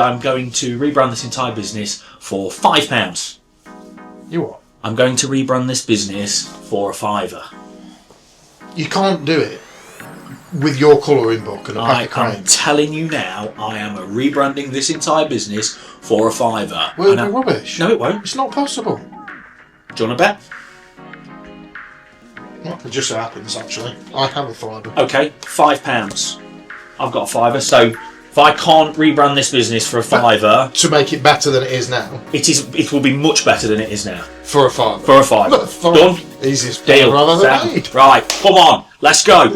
I'm going to rebrand this entire business for £5. You what? I'm going to rebrand this business for a £5. You can't do it with your colouring book and a pack of I'm crayons. telling you now, I am rebranding this entire business for a £5. Well, it'll be rubbish. No, it won't. It's not possible. Do you want to bet? Well, it just so happens, actually. I have a fibre. Okay, £5. I've got a £5, so if I can't rebrand this business for a £5, to make it better than it is now. it will be much better than it is now. For a fibre. For a £5. Look, fine. Done? Easiest Deal. I've ever made. Right, come on, let's go.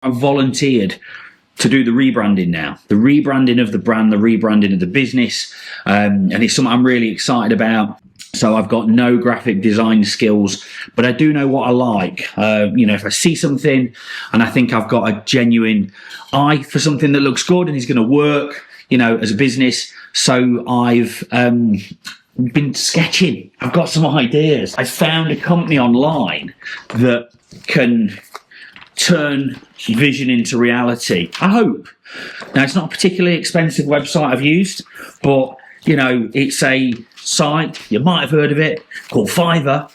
I've volunteered to do the rebranding now. The rebranding of the brand, the rebranding of the business, and it's something I'm really excited about. So I've got no graphic design skills, but I do know what I like. If I see something and I think I've got a genuine eye for something that looks good and is going to work, as a business. So I've been sketching. I've got some ideas. I found a company online that can turn vision into reality, I hope. Now, it's not a particularly expensive website I've used, but it's a site, you might have heard of it, called FIVER,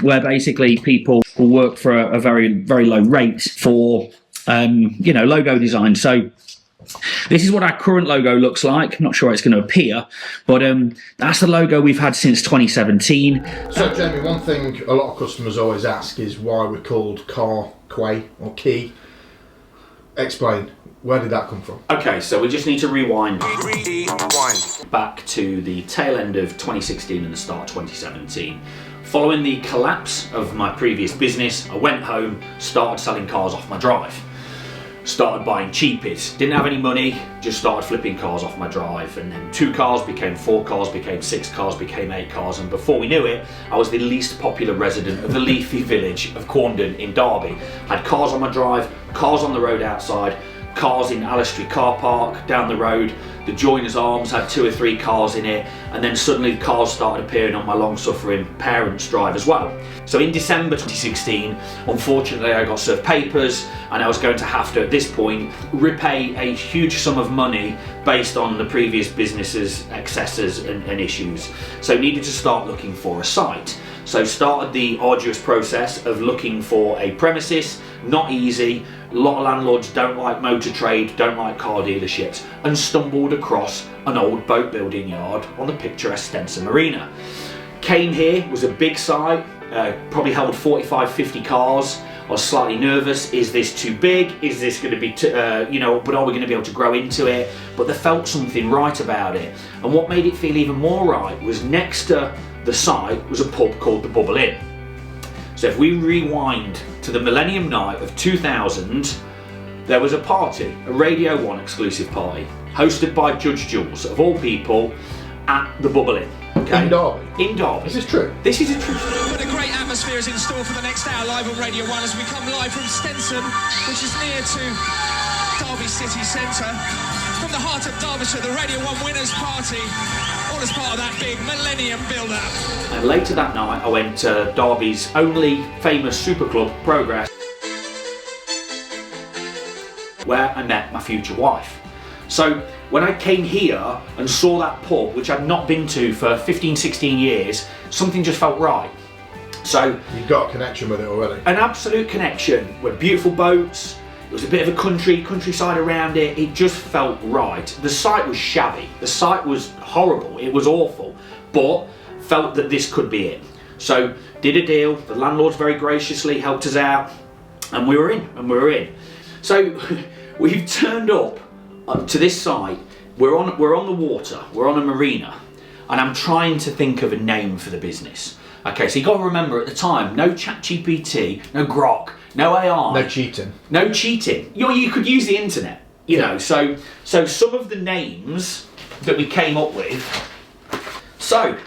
where basically people will work for a very, very low rate for logo design. So this is what our current logo looks like. I'm not sure how it's going to appear, but that's the logo we've had since 2017. So, Jamie, one thing a lot of customers always ask is why we're called Car Quay or Quay. Explain. Where did that come from? Okay, so we just need to rewind back to the tail end of 2016 and the start of 2017. Following the collapse of my previous business, I went home, started selling cars off my drive. Started buying cheapies, didn't have any money, just started flipping cars off my drive, and then 2 cars became 4 cars, became 6 cars, became 8 cars, and before we knew it, I was the least popular resident of the leafy village of Quandon in Derby. Had cars on my drive, cars on the road outside, cars in Alistry car park down the road. The Joiners Arms had 2 or 3 cars in it, and then suddenly the cars started appearing on my long-suffering parents' drive as well. So in December 2016, unfortunately I got served papers, and I was going to have to, at this point, repay a huge sum of money based on the previous business's excesses and issues. So needed to start looking for a site. So started the arduous process of looking for a premises. Not easy. A lot of landlords don't like motor trade, don't like car dealerships, and stumbled across an old boat building yard on the picturesque Stenson Marina. Came here, was a big site, probably held 45-50 cars. I was slightly nervous. Is this too big? Is this going to be, but are we going to be able to grow into it? But there felt something right about it. And what made it feel even more right was next to the site was a pub called the Bubble Inn. So if we rewind to the Millennium Night of 2000, there was a party, a Radio 1 exclusive party, hosted by Judge Jules, of all people, at the Bubble Inn. Okay? In Derby? In Derby. Is this true? This is a true. But a great atmosphere is in store for the next hour live on Radio 1 as we come live from Stenson, which is near to Derby city centre. From the heart of Derbyshire, the Radio 1 Winners' Party, all as part of that big Millennium build-up. And later that night I went to Derby's only famous super club, Progress, where I met my future wife. So when I came here and saw that pub, which I'd not been to for 15-16 years, something just felt right. So you've got a connection with it already. An absolute connection with beautiful boats. It was a bit of a countryside around it. It just felt right. The site was shabby. The site was horrible. It was awful, but felt that this could be it. So did a deal. The landlords very graciously helped us out, and we were in. So we've turned up to this site. We're on the water. We're on a marina, and I'm trying to think of a name for the business. Okay, so you got to remember at the time, no ChatGPT, no Grok, no AI. No cheating. No cheating. You could use the internet, you know. So some of the names that we came up with. So,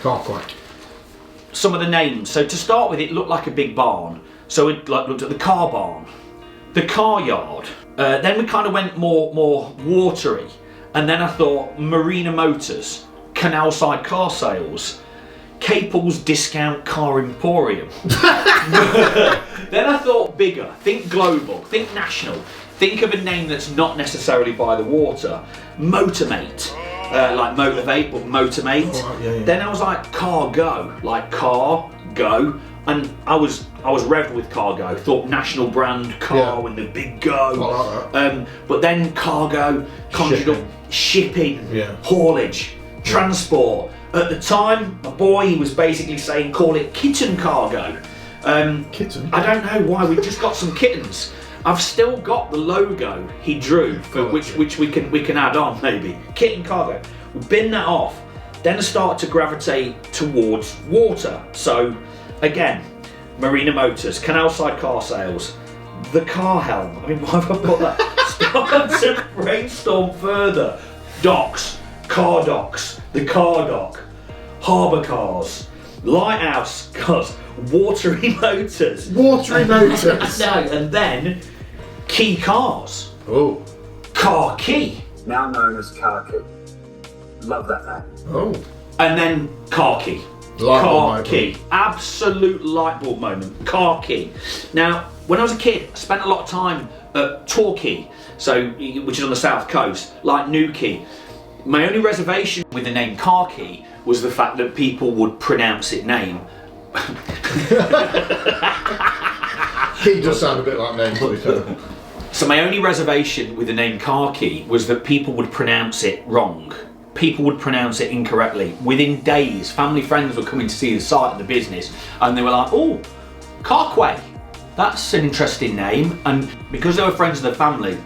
Car Quay. Some of the names. So to start with, it looked like a big barn. So we looked at the car barn, the car yard. Then we kind of went more watery, And then I thought Marina Motors, Canalside Car Sales, Capel's Discount Car Emporium. Then I thought bigger, think global, think national, think of a name that's not necessarily by the water. Motormate, like Motivate, but Motormate. Oh, yeah. Then I was like Car Go, like Car Go. And I was revved with Cargo. Thought national brand car and the big go. I like that. But then cargo conjured up shipping, haulage, transport. At the time, my boy, he was basically saying call it kitten cargo. Kitten? I don't know why. We've just got some kittens. I've still got the logo he drew, for which we can add on maybe. Kitten cargo. We bin that off. Then I started to gravitate towards water. So. Again, Marina Motors, Canalside Car Sales, the car helm. I mean, why have I put that? Start to brainstorm further. Docks, the car dock, harbour cars, lighthouse cars, watery motors. Watery motors. No, and then Key Cars. Oh. Car Quay. Now known as Car Quay. Love that name. Oh. And then Car Quay. Car Quay, absolute light bulb moment. Car Quay. Now, when I was a kid, I spent a lot of time at Torquay, which is on the south coast, like Newquay. My only reservation with the name Car Quay was the fact that people would pronounce it name. Quay does sound a bit like name, to be fair. So my only reservation with the name Car Quay was that people would pronounce it wrong. People would pronounce it incorrectly. Within days, family friends were coming to see the site of the business and they were like, oh, Car Quay, that's an interesting name. And because they were friends of the family,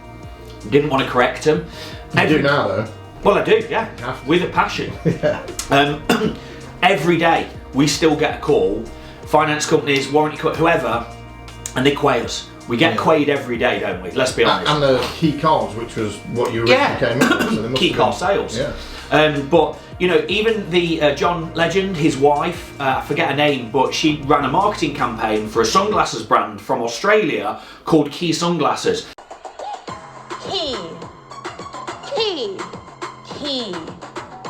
didn't want to correct them. You do now though? Well, I do, yeah, with a passion. Every day, we still get a call, finance companies, warranty companies, whoever, and they quay us. We get quayed every day, don't we? Let's be honest. And the Key Cars, which was what you originally came up with. So Key Car Sales. Yeah. But, you know, even the John Legend, his wife, I forget her name, but she ran a marketing campaign for a sunglasses brand from Australia called Key Sunglasses. Key. Key. Key.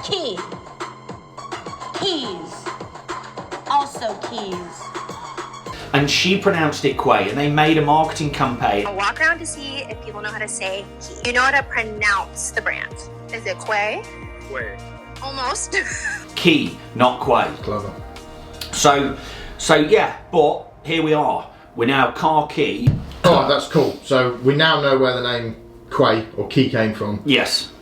Key. Keys. Also keys. And she pronounced it Quay, and they made a marketing campaign. I'll walk around to see if people know how to say key. You know how to pronounce the brand. Is it Quay? Quay. Almost. Key, not Quay. Clever. So yeah, but here we are. We're now Car Quay. Alright, that's cool. So we now know where the name Quay or Key came from. Yes.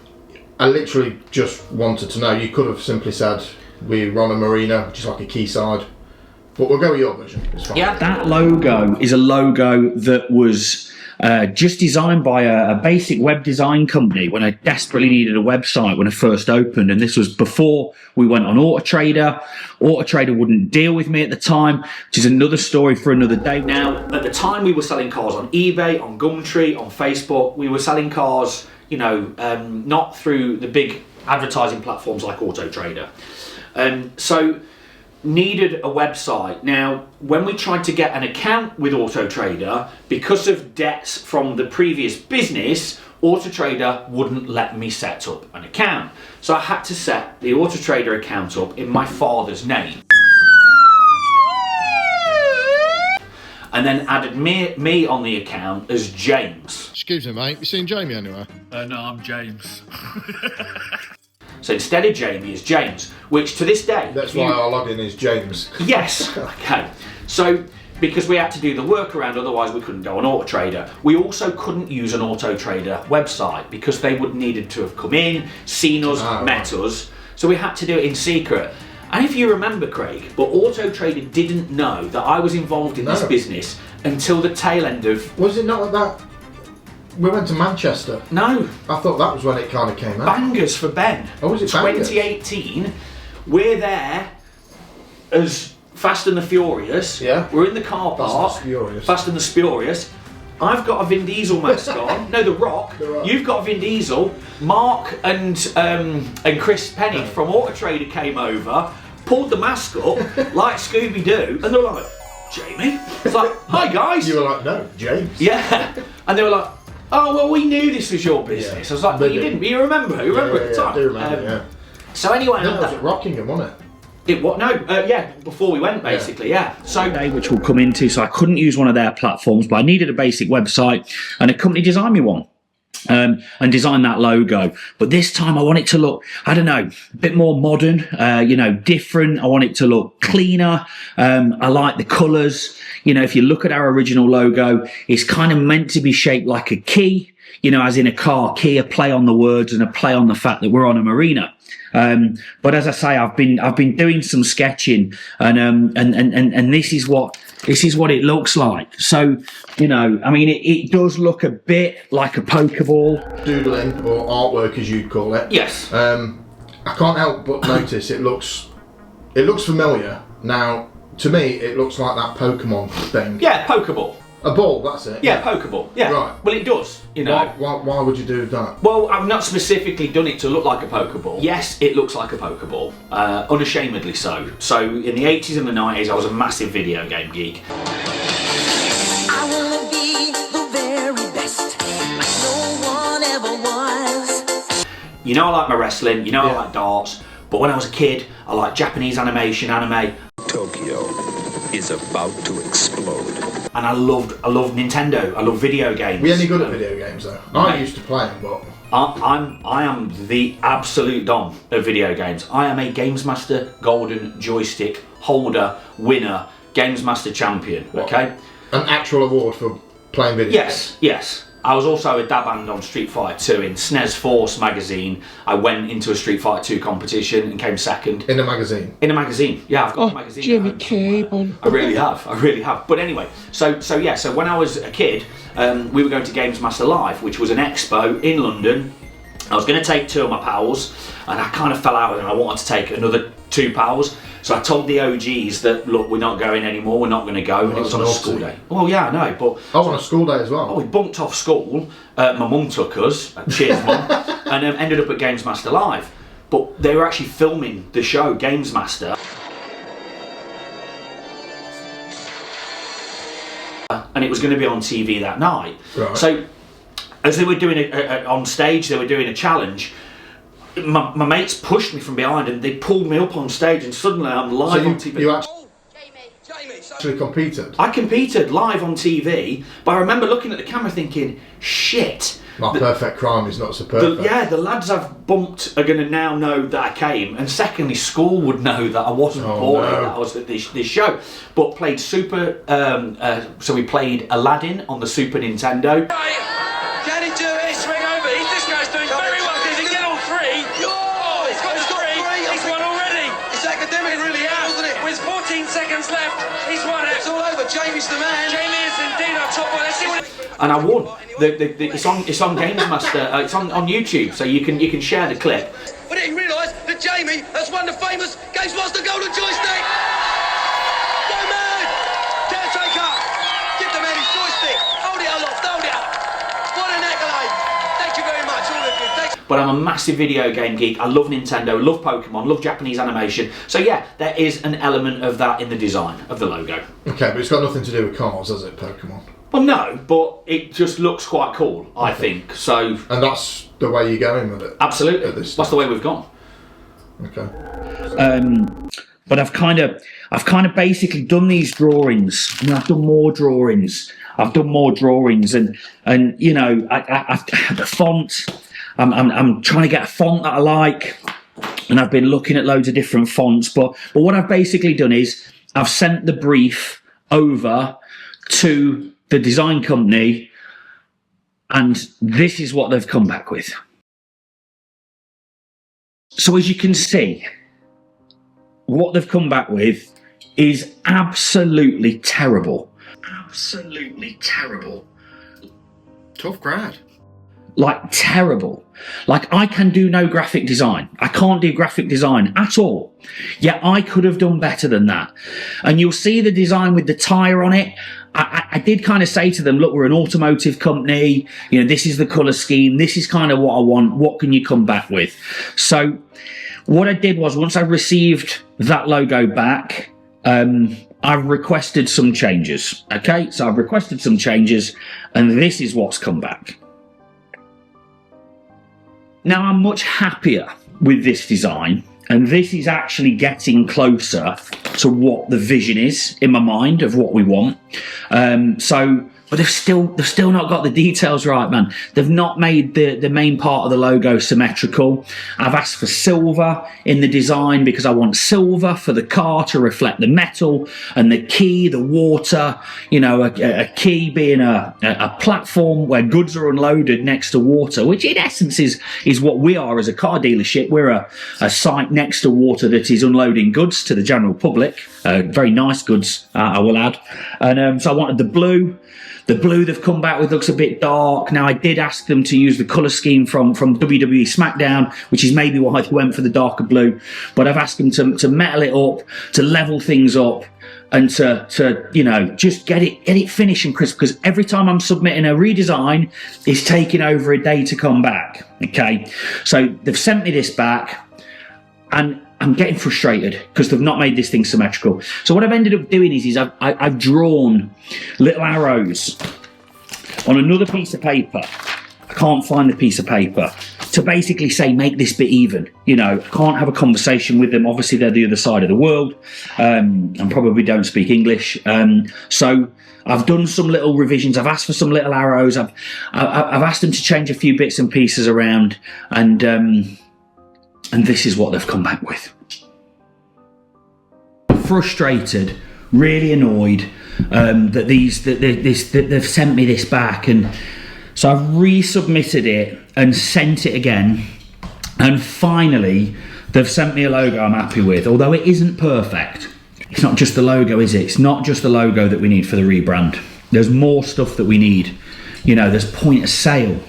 I literally just wanted to know. You could have simply said we're on a marina, which is like a quayside. But we'll go with your version. It's fine. Yeah, that logo is a logo that was just designed by a basic web design company when I desperately needed a website when I first opened. And this was before we went on Auto Trader. Auto Trader wouldn't deal with me at the time, which is another story for another day. Now, at the time we were selling cars on eBay, on Gumtree, on Facebook. We were selling cars, you know, not through the big advertising platforms like Auto Trader. So needed a website. Now, when we tried to get an account with Auto Trader, because of debts from the previous business, Auto Trader wouldn't let me set up an account. So I had to set the Auto Trader account up in my father's name. And then added me on the account as James. Excuse me, mate. You seen Jamie anywhere? No, I'm James. So instead of Jamie is James, which to this day... That's why our login is James. Yes, okay. So, because we had to do the workaround, otherwise we couldn't go on Auto Trader. We also couldn't use an Auto Trader website because they would needed to have come in, seen us, met us. So we had to do it in secret. And if you remember, Craig, but Auto Trader didn't know that I was involved in this business until the tail end of... Was it not like that? We went to Manchester. No. I thought that was when it kind of came out. Bangers for Ben. Oh, was it Bangers? 2018. We're there as Fast and the Furious. Yeah. We're in the car park. Fast and the Furious. Fast and the Spurious. I've got a Vin Diesel mask on. No, The Rock. You've got a Vin Diesel. Mark and Chris Penny from Auto Trader came over, pulled the mask up like Scooby-Doo, and they were like, Jamie? It's like, hi guys. You were like, no, James. Yeah. And they were like, oh, well, we knew this was your business. I was like, but you didn't. You remember? You remember at the time? I do remember, So anyway... No, it was at Rockingham, wasn't it? It what? No, yeah, before we went, basically, yeah. So, which we'll come into, so I couldn't use one of their platforms, but I needed a basic website, and a company designed me one. And design that logo. But this time I want it to look, I don't know, a bit more modern, you know, different. I want it to look cleaner. I like the colours. You know, if you look at our original logo, it's kind of meant to be shaped like a key, you know, as in a car key, a play on the words and a play on the fact that we're on a marina. But as I say, I've been doing some sketching, and this is what it looks like. So, you know, I mean, it does look a bit like a Pokeball. Doodling, or artwork as you'd call it. Yes. I can't help but notice it looks familiar. Now, to me, it looks like that Pokemon thing. Yeah, Pokeball. A ball, that's it. Yeah, Pokeball. Yeah. Right. Well, it does, you know. Why would you do that? Well, I've not specifically done it to look like a Pokeball. Yes, it looks like a Pokeball. Unashamedly so. So, in the 80s and the 90s, I was a massive video game geek. I wanna be the very best, like no one ever was. You know I like my wrestling, you know I like darts, but when I was a kid, I liked Japanese animation, anime. Tokyo is about to explode. And I loved Nintendo. I love video games. Were you any good at video games though? I used to play them, but I am the absolute dom of video games. I am a Games Master Golden Joystick holder, winner, Games Master champion. Okay. An actual award for playing video games? Yes. I was also a dab hand on Street Fighter 2 in SNES Force magazine. I went into a Street Fighter 2 competition and came second. In a magazine? In a magazine, yeah, I've got a magazine. Jimmy Cable. I really have. But anyway, so when I was a kid, we were going to Games Master Live, which was an expo in London. I was going to take 2 of my pals, and I kind of fell out and I wanted to take another 2 pals. So I told the OGs that, look, we're not going anymore, we're not going to go, and it was on a school day. Well, yeah, I know, but... Oh, on a school day as well? Oh, we bunked off school, my mum took us, cheers mum, and ended up at Games Master Live. But they were actually filming the show, Games Master. And it was going to be on TV that night. Right. So, as they were doing on stage, they were doing a challenge. My mates pushed me from behind and they pulled me up on stage, and suddenly I'm live on TV. You actually competed? I competed live on TV, but I remember looking at the camera thinking, shit. My perfect crime is not so perfect. The lads I've bumped are going to now know that I came, and secondly, school would know that I wasn't boring, that I was at this show. But played so we played Aladdin on the Super Nintendo. Can he do it? Swing over. This guy's doing very well. Did he get all 3? Oh, he's got 3. He's won already. It's academic, really, isn't it? With 14 seconds left, he's won it. It's all over. Jamie's the man. Jamie is indeed our top one. Let's see what. And I won. It's on Games Master. It's on YouTube, so you can share the clip. But didn't realise that Jamie has won the famous Games Master Golden Joystick. Go man! Caretaker, give the man his joystick. Hold it aloft. Hold it up. What an accolade! Thank you very much, all of you. Thanks. But I'm a massive video game geek. I love Nintendo, love Pokemon, love Japanese animation. So yeah, there is an element of that in the design of the logo. Okay, but it's got nothing to do with cars, has it, Pokemon? Well, no, but it just looks quite cool, I think. So, and that's the way you're going with it? Absolutely. That's the way we've gone. Okay. But I've kind of basically done these drawings. I mean, I've done more drawings. And you know, I've the font. I'm trying to get a font that I like, and I've been looking at loads of different fonts. But what I've basically done is I've sent the brief over to the design company, and this is what they've come back with. So as you can see, what they've come back with is absolutely terrible. Absolutely terrible. Tough grad. Like, terrible. Like, I can do no graphic design. I can't do graphic design at all. Yet I could have done better than that. And you'll see the design with the tyre on it. I did kind of say to them, look, we're an automotive company. You know, this is the colour scheme. This is kind of what I want. What can you come back with? So what I did was, once I received that logo back, I've requested some changes. Okay, so I've requested some changes, and this is what's come back. Now I'm much happier with this design, and this is actually getting closer to what the vision is in my mind of what we want. But they've still not got the details right, man. They've not made the main part of the logo symmetrical. I've asked for silver in the design because I want silver for the car to reflect the metal, and the quay, the water, you know, a quay being a platform where goods are unloaded next to water, which in essence is what we are as a car dealership. We're a site next to water that is unloading goods to the general public. Very nice goods, I will add. And so I wanted the blue. The blue they've come back with looks a bit dark. Now, I did ask them to use the colour scheme from WWE SmackDown, which is maybe why they went for the darker blue. But I've asked them to metal it up, to level things up, and to you know, just get it finished and crisp. Because every time I'm submitting a redesign, it's taking over a day to come back. Okay, so they've sent me this back, and I'm getting frustrated because they've not made this thing symmetrical. So what I've ended up doing is I've drawn little arrows on another piece of paper. I can't find the piece of paper to basically say, make this bit even. You know, I can't have a conversation with them. Obviously, they're the other side of the world, and probably don't speak English. So I've done some little revisions. I've asked for some little arrows. I've asked them to change a few bits and pieces around, and this is what they've come back with. Frustrated, really annoyed that they've sent me this back, and so I've resubmitted it and sent it again, and finally they've sent me a logo I'm happy with, although it isn't perfect. It's not just the logo, is it? It's not just the logo that we need for the rebrand. There's more stuff that we need. You know, there's point of sale.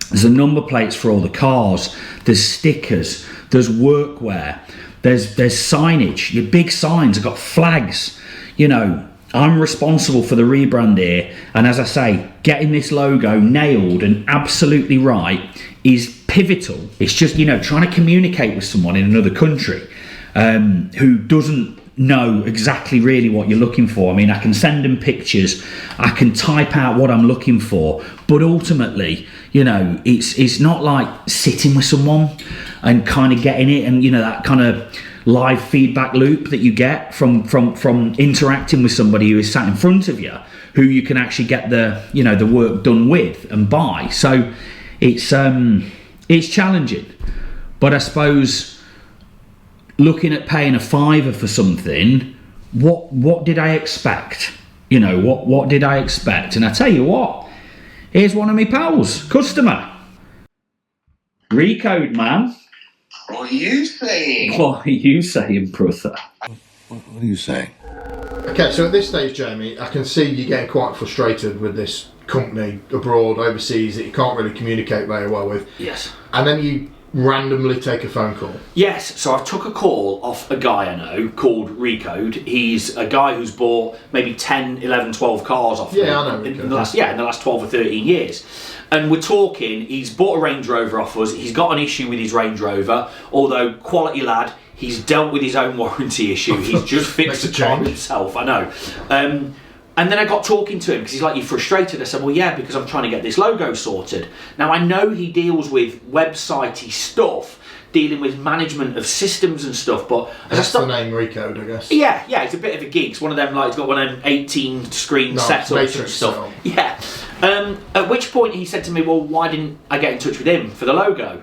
There's the number plates for all the cars. There's stickers. There's workwear. There's signage. Your big signs have got flags. You know, I'm responsible for the rebrand here. And as I say, getting this logo nailed and absolutely right is pivotal. It's just, you know, trying to communicate with someone in another country who doesn't know exactly really what you're looking for. I mean, I can send them pictures, I can type out what I'm looking for, but ultimately, you know, it's not like sitting with someone and kind of getting it, and you know, that kind of live feedback loop that you get from interacting with somebody who is sat in front of you, who you can actually get the, you know, the work done with and by. So it's challenging, but I suppose looking at paying a £5 for something, what did I expect? You know, what did I expect? And I tell you what, here's one of my pals, customer. Recode, man. What are you saying? What are you saying, brother? What are you saying? Okay, so at this stage, Jamie, I can see you getting quite frustrated with this company abroad, overseas, that you can't really communicate very well with. Yes. And then you randomly take a phone call. Yes, so I took a call off a guy I know called Recode. He's a guy who's bought maybe 10, 11, 12 cars off me I know in the last 12 or 13 years. And we're talking, he's bought a Range Rover off us. He's got an issue with his Range Rover, although quality lad, he's dealt with his own warranty issue. He's just fixed the car himself, I know. And then I got talking to him because he's like, "You frustrated?" I said, "Well, yeah, because I'm trying to get this logo sorted." Now, I know he deals with websitey stuff, dealing with management of systems and stuff, but that's the name Recode, I guess. Yeah, it's a bit of a geek. It's one of them, like, it's got one of them 18 screen setups and stuff. Yeah. At which point he said to me, "Well, why didn't I get in touch with him for the logo?"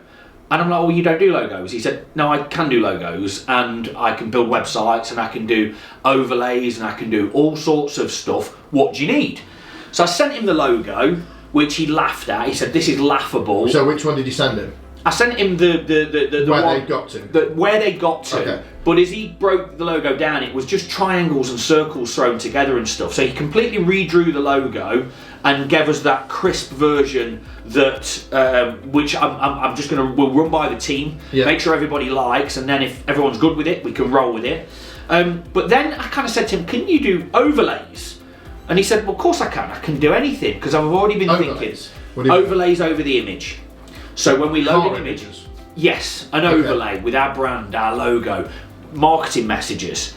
And I'm like, "Well, you don't do logos." He said, "No, I can do logos, and I can build websites, and I can do overlays, and I can do all sorts of stuff. What do you need?" So I sent him the logo, which he laughed at. He said, "This is laughable." So which one did you send him? I sent him the where one, they got to. Where they got to. Okay. But as he broke the logo down, it was just triangles and circles thrown together and stuff. So he completely redrew the logo and gave us that crisp version that which I'm just we'll run by the team, make sure everybody likes, and then if everyone's good with it, we can roll with it. But then I kind of said to him, "Can you do overlays?" And he said, "Well, of course I can do anything, because I've already been thinking overlays over the image." So when we load an image, yes, an overlay with our brand, our logo, marketing messages.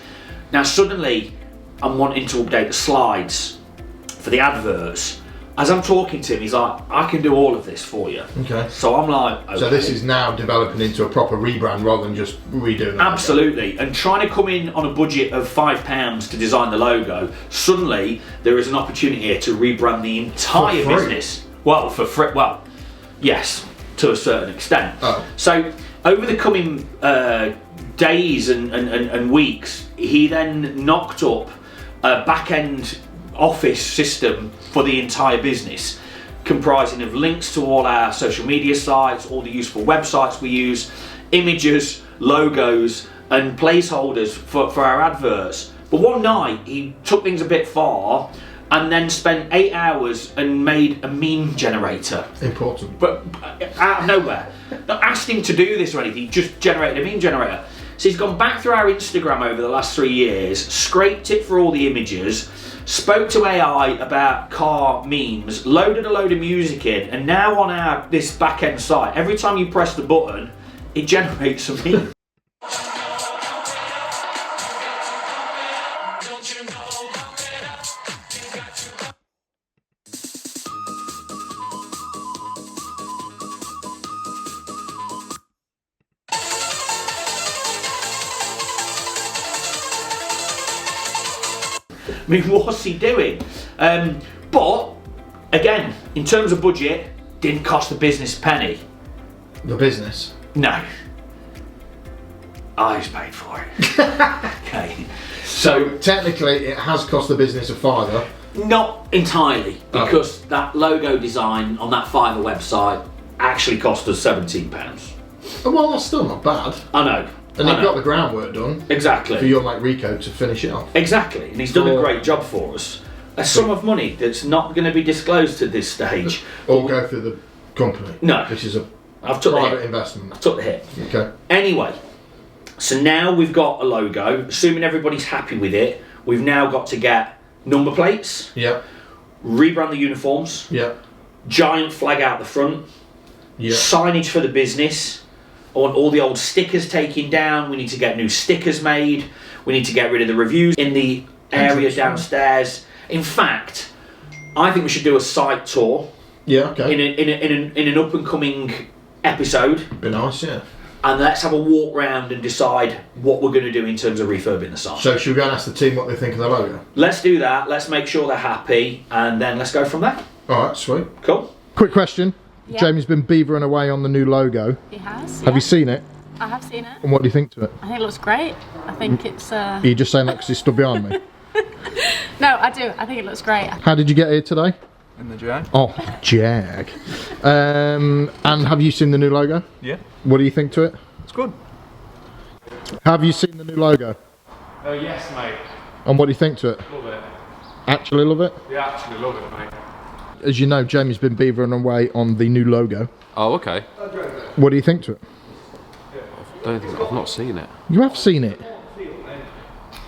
Now suddenly I'm wanting to update the slides for the adverts, as I'm talking to him, he's like, I can do all of this for you. Okay. So I'm like, okay. So this is now developing into a proper rebrand rather than just redoing it. Absolutely. And trying to come in on a budget of £5 to design the logo, suddenly there is an opportunity here to rebrand the entire business. Well, for free. Well, yes, to a certain extent. Oh. So over the coming days and weeks, he then knocked up a back-end office system for the entire business, comprising of links to all our social media sites, all the useful websites we use, images, logos, and placeholders for our adverts. But one night he took things a bit far and then spent 8 hours and made a meme generator. Important. But out of nowhere. Not asked him to do this or anything, he just generated a meme generator. So he's gone back through our Instagram over the last 3 years, scraped it for all the images, spoke to AI about car memes, loaded a load of music in, and now on this back-end site, every time you press the button, it generates a meme. I mean, what's he doing? But, again, in terms of budget, didn't cost the business a penny. The business? No. I just paid for it. Okay. So, technically, it has cost the business a £5. Not entirely, because that logo design on that FIVER website actually cost us £17. Well, that's still not bad. I know. And you've got the groundwork done. Exactly. For your mate Rico to finish it off. Exactly, and he's done a great job for us. A sum of money that's not going to be disclosed at this stage. Or go through the company. No. This is a I've took private the hit. investment. I've took the hit. Okay. Anyway, so now we've got a logo. Assuming everybody's happy with it, we've now got to get number plates. Yeah. Rebrand the uniforms. Yeah. Giant flag out the front. Yeah. Signage for the business. I want all the old stickers taken down. We need to get new stickers made. We need to get rid of the reviews in the area downstairs. In fact, I think we should do a site tour. Yeah, okay. In an up and coming episode. Be nice, yeah. And let's have a walk round and decide what we're going to do in terms of refurbing the site. So should we go and ask the team what they think of the logo? Let's do that. Let's make sure they're happy, and then let's go from there. All right, sweet. Cool. Quick question. Yeah. Jamie's been beavering away on the new logo. He has. Have you seen it? I have seen it. And what do you think to it? I think it looks great. I think it's... Are you just saying that because you stood behind me? No, I do. I think it looks great. How did you get here today? In the Jag. Oh, Jag. And have you seen the new logo? Yeah. What do you think to it? It's good. Have you seen the new logo? Yes, mate. And what do you think to it? Love it. Actually love it? Yeah, actually love it, mate. As you know, Jamie's been beavering away on the new logo. Oh, okay. What do you think to it? I've not seen it. You have seen it?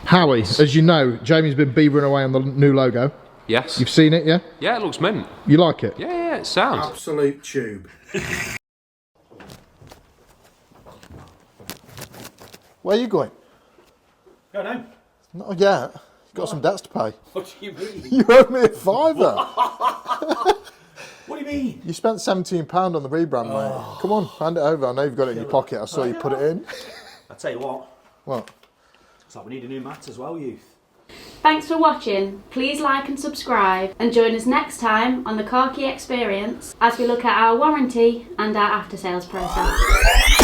Howie, as you know, Jamie's been beavering away on the new logo. Yes. You've seen it, yeah? Yeah, it looks mint. You like it? Yeah, it sounds. Absolute tube. Where are you going? Go home. Not yet. Got some debts to pay. What do you mean? You owe me a £5. What do you mean? You spent £17 on the rebrand, mate. Come on, hand it over. I know you've got it in your pocket. I saw you put it in. I'll tell you what. What? It's like we need a new mat as well, youth. Thanks for watching. Please like and subscribe and join us next time on the Car Quay Experience as we look at our warranty and our after sales process.